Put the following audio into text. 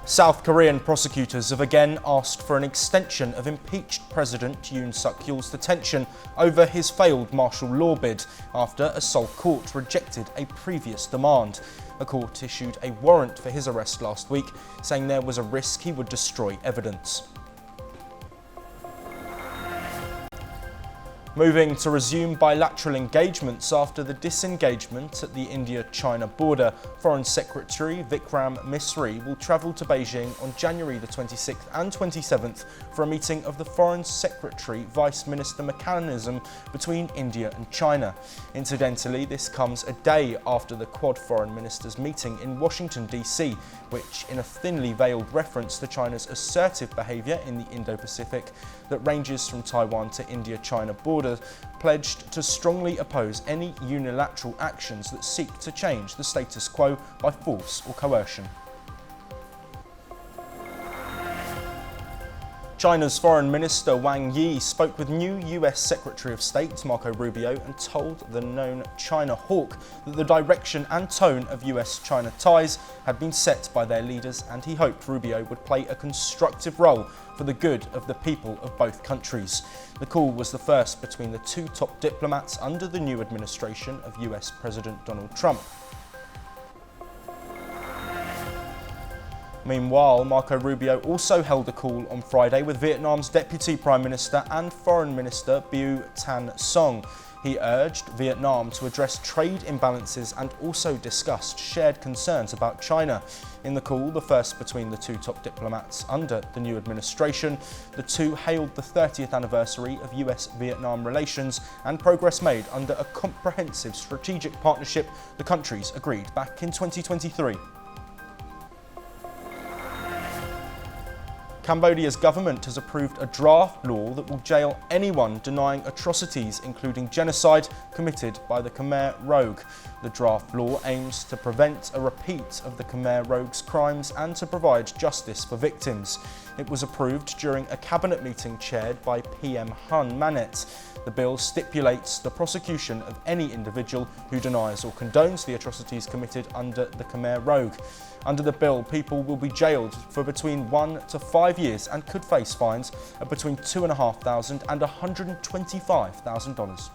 South Korean prosecutors have again asked for an extension of impeached President Yoon Suk Yeol's detention over his failed martial law bid after a Seoul court rejected a previous demand. A court issued a warrant for his arrest last week, saying there was a risk he would destroy evidence. Moving to resume bilateral engagements after the disengagement at the India-China border, Foreign Secretary Vikram Misri will travel to Beijing on January the 26th and 27th for a meeting of the Foreign Secretary-Vice Minister mechanism between India and China. Incidentally, this comes a day after the Quad Foreign Ministers meeting in Washington, D.C., which, in a thinly veiled reference to China's assertive behaviour in the Indo-Pacific that ranges from Taiwan to India-China border, pledged to strongly oppose any unilateral actions that seek to change the status quo by force or coercion. China's Foreign Minister Wang Yi spoke with new US Secretary of State Marco Rubio and told the known China hawk that the direction and tone of US-China ties had been set by their leaders, and he hoped Rubio would play a constructive role for the good of the people of both countries. The call was the first between the two top diplomats under the new administration of US President Donald Trump. Meanwhile, Marco Rubio also held a call on Friday with Vietnam's Deputy Prime Minister and Foreign Minister Bu Thanh Song. He urged Vietnam to address trade imbalances and also discussed shared concerns about China. In the call, the first between the two top diplomats under the new administration, the two hailed the 30th anniversary of US-Vietnam relations and progress made under a comprehensive strategic partnership the countries agreed back in 2023. Cambodia's government has approved a draft law that will jail anyone denying atrocities, including genocide, committed by the Khmer Rouge. The draft law aims to prevent a repeat of the Khmer Rouge's crimes and to provide justice for victims. It was approved during a cabinet meeting chaired by PM Hun Manet. The bill stipulates the prosecution of any individual who denies or condones the atrocities committed under the Khmer Rouge. Under the bill, people will be jailed for between 1 to 5 years and could face fines of between $2,500 and $125,000.